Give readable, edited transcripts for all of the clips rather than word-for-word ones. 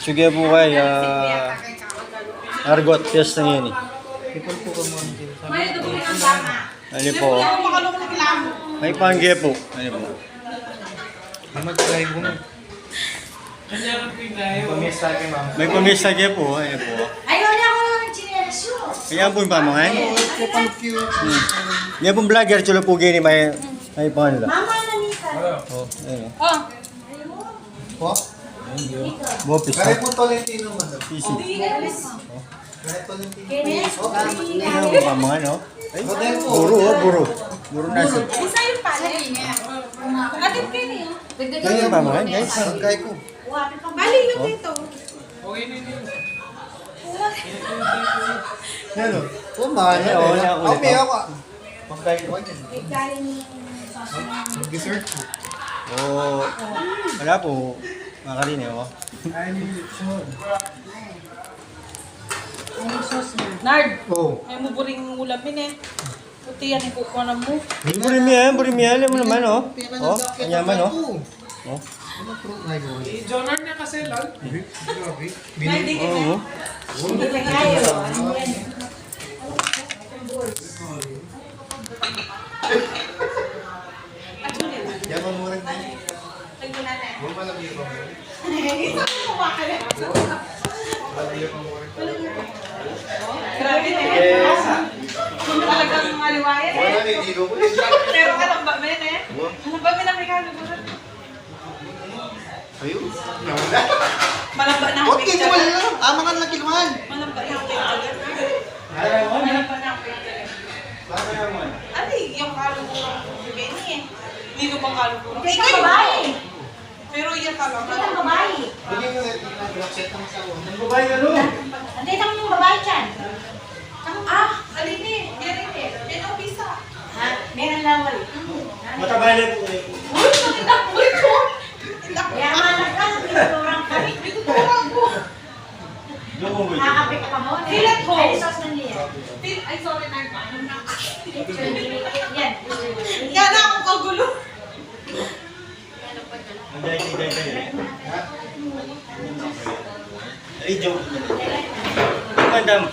Sige po kay Argot Fiesta ngayon eh. People po ka mo. Ano po? May pangge po. Ano po? Mag-drive mo. Pamistake, ma'am. May pamisage po. Ano po? Ayaw niya ako ng chinelas yun. Kaya po yung pamangan? Hindi pong vlogger, chulo po gini may pangalan. Mama na nita. Oh, ayun. Oh. Po? Bopis. Kaya po Tolentino, madam. Easy. Kaya Tolentino. Ano po pamangan, no? Ay, buro, oh, buro. Buro na siya. Isa yung pala. Atin kayo niyo. Kaya yung pamangan, guys. Kaya ko. Bali yung dito. Ano? Oh, mahal na. Oo, na, ulit, Okay, oh. ako. Dessert po. Oh, wala po. Makarin eh, oh. Nard, Oh. may muburing ulamin eh. Puti yan, ikukuha mo. Burimiya, alam mo naman, oh. Oh, kanyaman, oh. Oh, Jonar niya kasi lang. Hindi ka oh. Hindi ka kayo. Ano yan? Yaman mo rin din. Tagpunan na. Huwag malagay ko. Grabe na eh. Talagang maliwayan eh. Wala, hindi ko. Pero alam ba men eh? Alam ba men ang may kaluburan? Ayun. Malamba na ang Okay, picture. wala lang. Tama nga laki naman. Malamba na ang picture. Malamba na ang picture. Ano yung kaluburan ko? Benny eh. Hindi ko pang kaluburan. Ikaw ang babae. Pero yan ka lang. Ikaw ang babae. Bigyan mo na pinakset ng sawa. Hindi ka yung babae dyan. Ah, alin eh. Meron eh. Yan ang visa. Ha? Meron lang wali. Matabay po. Uy, maganda po ito. Yaman ka. Pinuturang ka. Pituturang ko. Kakapit ka mo. Filet ho. Ay, sauce na niya. Ay, sorry na. Yan. Yan na akong kagulo. Ay, joke. Madam.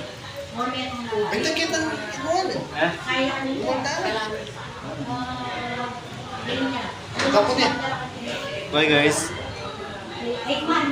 Ay, nakita mo. Ha? Kaya niya. Kapot niya. Bye guys. Tikman.